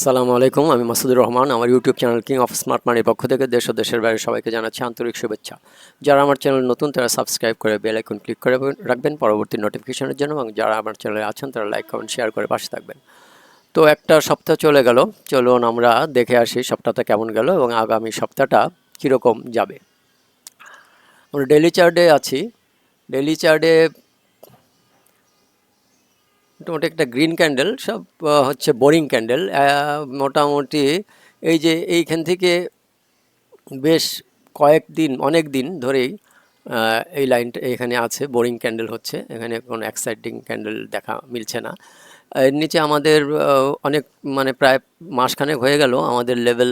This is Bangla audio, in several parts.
আসসালামু আলাইকুম, আমি মাসুদুর রহমান। আমার YouTube channel king of smart মানির পক্ষ থেকে দেশ ও দেশের বাইরে সবাইকে জানাচ্ছি আন্তরিক শুভেচ্ছা। যারা আমার চ্যানেল নতুন তারা সাবস্ক্রাইব করে বেল আইকন ক্লিক করে রাখবেন পরবর্তী নোটিফিকেশনের জন্য, এবং যারা আমার চ্যানেলে আছেন তারা লাইক কমেন্ট শেয়ার করে পাশে থাকবেন। তো একটা সপ্তাহ চলে গেল, চলুন আমরা দেখে আসি সপ্তাহটা কেমন গেল এবং আগামী সপ্তাহটা কীরকম যাবে। আমরা ডেইলি চার্টে আছি। ডেইলি চার্টে মোটামুটি একটা গ্রিন ক্যান্ডেল, সব হচ্ছে বোরিং ক্যান্ডেল। মোটামুটি এই যে এইখান থেকে বেশ কয়েকদিন অনেক দিন ধরেই এই লাইনটা এখানে আছে, বোরিং ক্যান্ডেল হচ্ছে, এখানে কোনো এক্সাইটিং ক্যান্ডেল দেখা মিলছে না। এর নিচে আমাদের অনেক মানে প্রায় মাসখানেক হয়ে গেল আমাদের লেভেল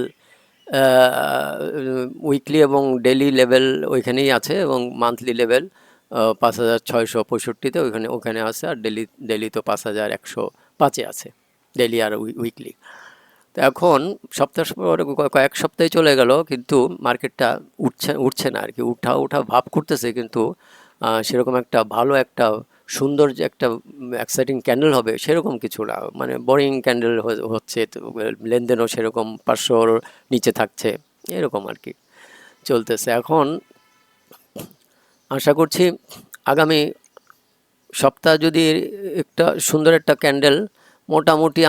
উইকলি এবং ডেলি লেভেল ওইখানেই আছে, এবং মান্থলি লেভেল 5665 ওখানে আছে, আর ডেলি তো 5105 আছে, ডেলি আর উইকলি। তো এখন সপ্তাহ কয়েক সপ্তাহে চলে গেল, কিন্তু মার্কেটটা উঠছে না আর কি, উঠা ভাব করতেছে, কিন্তু সেরকম একটা ভালো একটা সুন্দর যে একটা এক্সাইটিং ক্যান্ডেল হবে সেরকম কিছু না, মানে বোরিং ক্যান্ডেল হচ্ছে। লেনদেনও সেরকম 500-র নিচে থাকছে, এরকম আর কি চলতেছে। এখন আশা করছি আগামী সপ্তাহ যদি একটা সুন্দর একটা ক্যান্ডেল মোটামুটি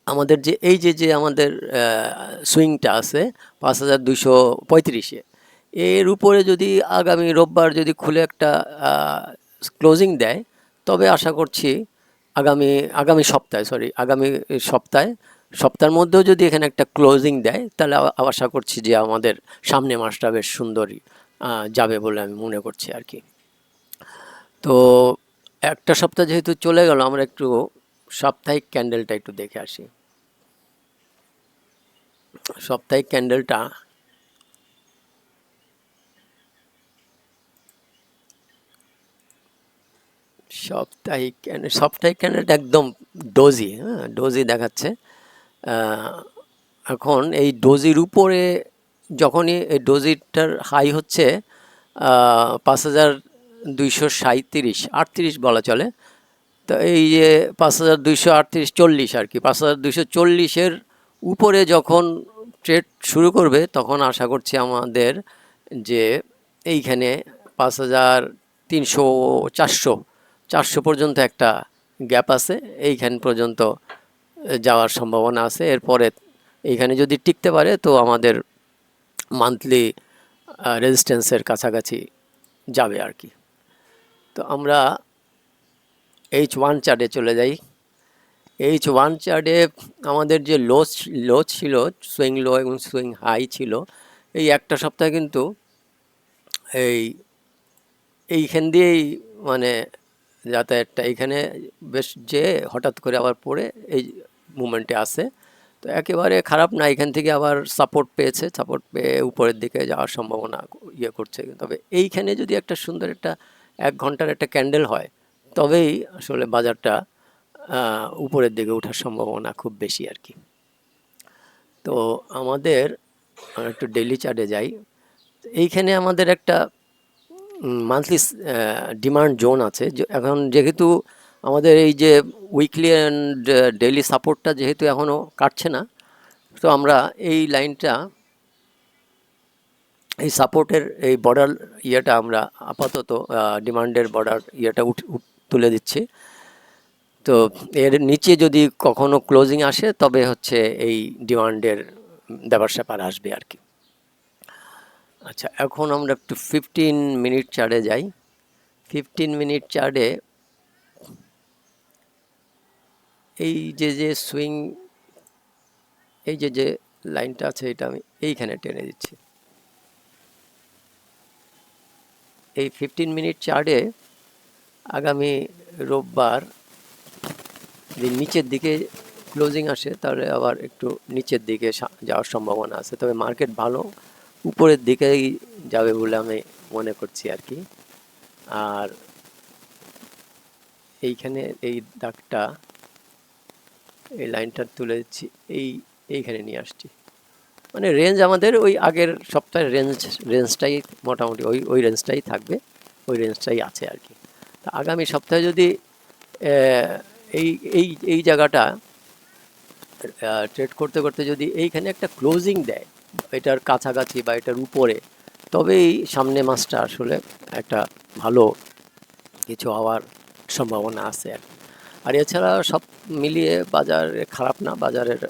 আমাদের যে এই যে আমাদের সুইংটা আছে 5235-এ, এর উপরে যদি আগামী রোববার যদি খুলে একটা ক্লোজিং দেয়, তবে আশা করছি আগামী সপ্তাহের মধ্যেও যদি এখানে একটা ক্লোজিং দেয়, তাহলে আশা করছি যে আমাদের সামনে মাসটা বেশ সুন্দরই যাবে বলে আমি মনে করছি আর কি। তো একটা সপ্তাহ যেহেতু চলে গেল, আমরা একটু সাপ্তাহিক ক্যান্ডেলটা একটু দেখে আসি। সাপ্তাহিক ক্যান্ডেলটা সাপ্তাহিক ক্যান্ডেলটা একদম ডোজি দেখাচ্ছে। এখন এই ডোজির উপরে যখনই এই ডোজিটার হাই হচ্ছে 5237 বলা চলে, তো এই যে 5238 আর কি, 5240-এর উপরে যখন ট্রেড শুরু করবে, তখন আশা করছি আমাদের যে এইখানে 5300-400 পর্যন্ত একটা গ্যাপ আছে, এইখান পর্যন্ত যাওয়ার সম্ভাবনা আছে। এরপরে এইখানে যদি টিকতে পারে তো আমাদের মান্থলি রেজিস্ট্যান্সের কাছাকাছি যাবে আর কি। তো আমরা H1 চার্টে চলে যাই। H1 চার্টে আমাদের যে লো ছিল, সুইং লো এবং সুইং হাই ছিল, এই একটা সপ্তাহে কিন্তু এইখান দিয়েই মানে যাতায়াতটা এইখানে বেশ যে হঠাৎ করে আবার পড়ে এই মুভমেন্টে আসে। তো একেবারে খারাপ না, এখান থেকে আবার সাপোর্ট পেয়ে উপরের দিকে যাওয়ার সম্ভাবনা করছে। তবে এইখানে যদি একটা সুন্দর একটা 1 ঘন্টার একটা ক্যান্ডেল হয়, তবেই আসলে বাজারটা উপরের দিকে ওঠার সম্ভাবনা খুব বেশি আর কি। তো আমাদের একটু ডেইলি চার্টে যাই। এইখানে আমাদের একটা মান্থলি ডিমান্ড জোন আছে। এখন যেহেতু আমাদের এই যে উইকলি অ্যান্ড ডেইলি সাপোর্টটা যেহেতু এখনও কাটছে না, তো আমরা এই লাইনটা, এই সাপোর্টের এই বর্ডার ইয়েটা আমরা আপাতত ডিমান্ডের বর্ডার ইয়েটা তুলে দিচ্ছি। তো এর নিচে যদি কখনো ক্লোজিং আসে, তবে হচ্ছে এই ডিমান্ডের দেবার স্যাপার আসবে আর কি। আচ্ছা, এখন আমরা একটু 15 মিনিট চার্টে যাই। 15 মিনিট চার্টে এই যে সুইং, এই যে লাইনটা আছে, এটা আমি এইখানে টেনে দিচ্ছি। এই 15 মিনিট চার্টে আগামী রোববার যদি নিচের দিকে ক্লোজিং আসে, তাহলে আবার একটু নিচের দিকে যাওয়ার সম্ভাবনা আছে। তবে মার্কেট ভালো উপরের দিকেই যাবে বলে আমি মনে করছি আর কি। আর এইখানে এই দাগটা, এই লাইনটা তুলে দিচ্ছি, এইখানে নিয়ে আসছি। মানে রেঞ্জ আমাদের ওই আগের সপ্তাহের রেঞ্জটাই মোটামুটি ওই রেঞ্জটাই থাকবে, ওই রেঞ্জটাই আছে আর কি। তা আগামী সপ্তাহে যদি এই এই এই জায়গাটা ট্রেড করতে করতে যদি এইখানে একটা ক্লোজিং দেয় এটার কাছাকাছি বা এটার উপরে, তবেই সামনে মাসটা আসলে একটা ভালো কিছু হওয়ার সম্ভাবনা আছে আর কি। আর এছাড়া সব মিলিয়ে বাজার খারাপ না, বাজারের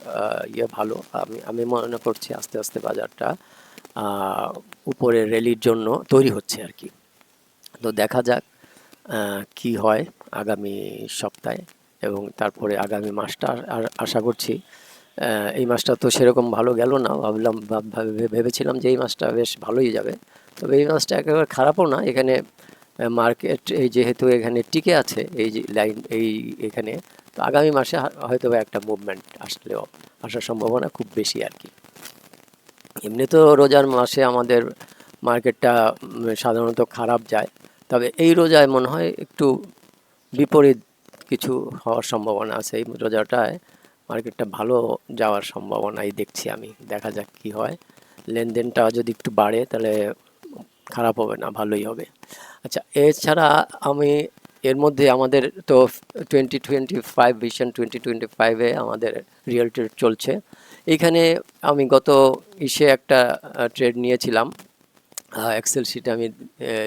ভালো। আমি আমি মনে করছি আস্তে আস্তে বাজারটা উপরে র্যালির জন্য তৈরি হচ্ছে আর কি। তো দেখা যাক কি হয় আগামী সপ্তাহে এবং তারপরে আগামী মাসটা। আর আশা করছি এই মাসটা তো সেরকম ভালো গেল না, ভেবেছিলাম যে এই মাসটা বেশ ভালোই যাবে, তবে এই মাসটা একেবারে খারাপও না। এখানে মার্কেট এই যেহেতু এখানে টিকে আছে এই যে লাইন এখানে, তো আগামী মাসে হয়তো একটা মুভমেন্ট আসলেও আসার সম্ভাবনা খুব বেশি আর কি। এমনি তো রোজার মাসে আমাদের মার্কেটটা সাধারণত খারাপ যায়, তবে এই রোজায় মনে হয় একটু বিপরীত কিছু হওয়ার সম্ভাবনা আছে। এই রোজাটায় মার্কেটটা ভালো যাওয়ার সম্ভাবনাই দেখছি আমি। দেখা যাক কি হয়, লেনদেনটা যদি একটু বাড়ে তাহলে খারাপ হবে না, ভালোই হবে। আচ্ছা, এছাড়া আমি এর মধ্যে আমাদের তো 2025 ভিশন 2025-এ আমাদের রিয়েল ট্রেড চলছে। এইখানে আমি গত একটা ট্রেড নিয়েছিলাম, এক্সেল শিটে আমি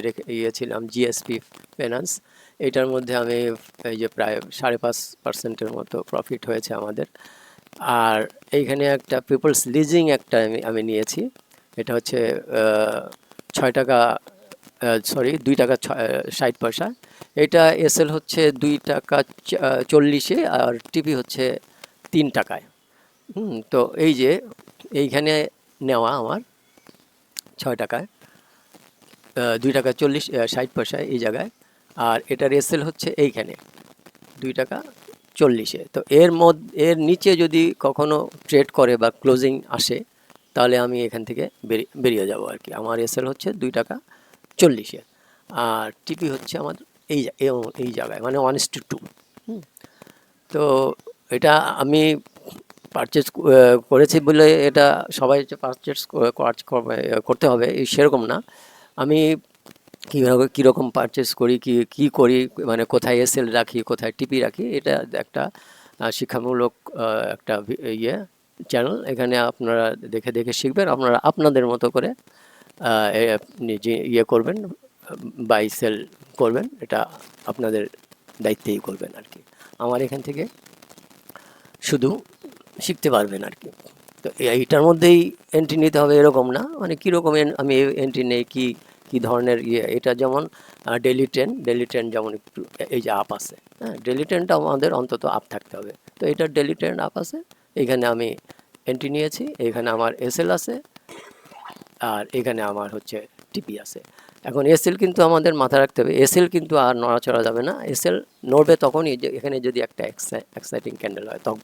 রেখে ইয়েছিলাম জিএসপি ফাইন্যান্স। এটার মধ্যে আমি এই যে প্রায় 5.5% মতো প্রফিট হয়েছে আমাদের। আর এইখানে একটা পিপলস লিজিং একটা আমি নিয়েছি, এটা হচ্ছে 6 টাকা, সরি 2 টাকা 60 পয়সা। এটা এসএল হচ্ছে 2 টাকা 40-এ আর টিপি হচ্ছে 3 টাকায়। তো এই যে এইখানে নেওয়া আমার 6 টাকায় 2 টাকা 60 পয়সায় এই জায়গায়, আর এটার এসএল হচ্ছে এইখানে 2 টাকা 40-এ। তো এর নিচে যদি কখনো ট্রেড করে বা ক্লোজিং আসে তাহলে আমি এখান থেকে বেরিয়ে যাব আর কি। আমার এসএল হচ্ছে 2 টাকা 40-এ আর টিপি হচ্ছে আমার এই জায়গায়, মানে 1:2। তো এটা আমি পারচেজ করেছি বলে এটা সবাই যে পারচেজ করতে হবে সেরকম না। আমি কীভাবে কীরকম পারচেস করি, কি করি, মানে কোথায় এসএল রাখি, কোথায় টিপি রাখি, এটা একটা শিক্ষামূলক একটা চ্যানেল। এখানে আপনারা দেখে দেখে শিখবেন, আপনারা আপনাদের মতো করে নিজে করবেন, বাই সেল করবেন, এটা আপনাদের দায়িত্বেই করবেন আর কি। আমার এখান থেকে শুধু শিখতে পারবেন আর কি। তো এইটার মধ্যেই এন্ট্রি নিতে হবে এরকম না, মানে কীরকম আমি এন্ট্রি নেই, কি ধরনের এটা যেমন ডেলি ট্রেন্ড যেমন একটু এই যে আপ আছে, হ্যাঁ, ডেলি ট্রেন্ডটা আমাদের অন্তত আপ থাকতে হবে। তো এটার ডেলি ট্রেন্ড আপ আছে, এইখানে আমি এন্ট্রি নিয়েছি, এখানে আমার এসএল আছে আর এখানে আমার হচ্ছে টিপি আছে। এখন এসএল কিন্তু আমাদের মাথায় রাখতে হবে, এসএল কিন্তু আর নড়াচড়া যাবে না। এসএল নড়বে তখনই যে এখানে যদি একটা এক্সাইটিং ক্যান্ডেল হয় তখন,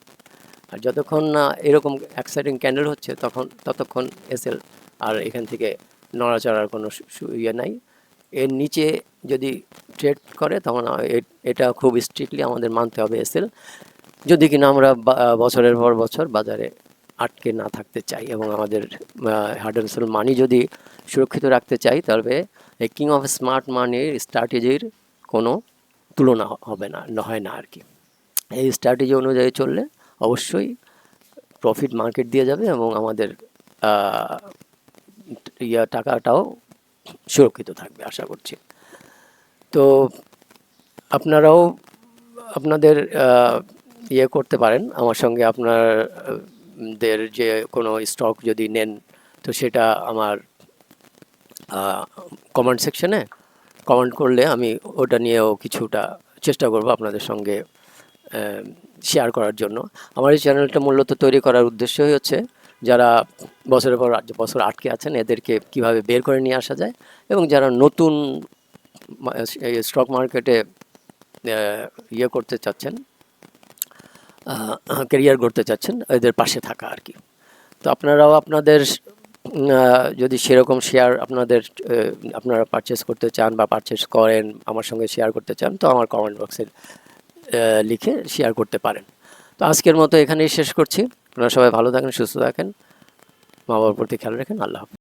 আর যতক্ষণ না এরকম এক্সাইটিং ক্যান্ডেল হচ্ছে ততক্ষণ এসএল আর এখান থেকে নড়াচড়ার কোনো নাই। এর নিচে যদি ট্রেড করে তখন এটা খুব স্ট্রিক্টলি আমাদের মানতে হবে এসএল, যদি কিনা আমরা বছরের পর বছর বাজারে আটকে না থাকতে চাই এবং আমাদের হার্ড অ্যান্ড সোল মানি যদি সুরক্ষিত রাখতে চাই, তবে এই কিং অফ স্মার্ট মানির স্ট্র্যাটেজির কোনো তুলনা হবে না, হয় না আর কি। এই স্ট্র্যাটেজি অনুযায়ী চললে অবশ্যই প্রফিট মার্কেট দিয়ে যাবে এবং আমাদের টাকাটাও সুরক্ষিত থাকবে আশা করছি। তো আপনারাও আপনাদের করতে পারেন আমার সঙ্গে, আপনাদের যে কোনো স্টক যদি নেন তো সেটা আমার কমেন্ট সেকশনে কমেন্ট করলে আমি ওটা নিয়েও কিছুটা চেষ্টা করব আপনাদের সঙ্গে শেয়ার করার জন্য। আমার এই চ্যানেলটা মূলত তৈরি করার উদ্দেশ্যই হচ্ছে যারা বছরের পর বছর আটকে আছেন এদেরকে কিভাবে বের করে নিয়ে আসা যায়, এবং যারা নতুন স্টক মার্কেটে করতে চাচ্ছেন, ক্যারিয়ার করতে চাচ্ছেন, এদের পাশে থাকা আর কি। তো আপনারাও আপনাদের যদি সেরকম শেয়ার আপনারা পারচেস করতে চান বা পারচেস করেন, আমার সঙ্গে শেয়ার করতে চান, তো আমার কমেন্ট বক্সে লিখে শেয়ার করতে পারেন। তো আজকের মতো এখানেই শেষ করছি। আপনারা সবাই ভালো থাকেন, সুস্থ থাকেন, মা বাবার প্রতি খেয়াল রাখেন। আল্লাহ হাফেজ।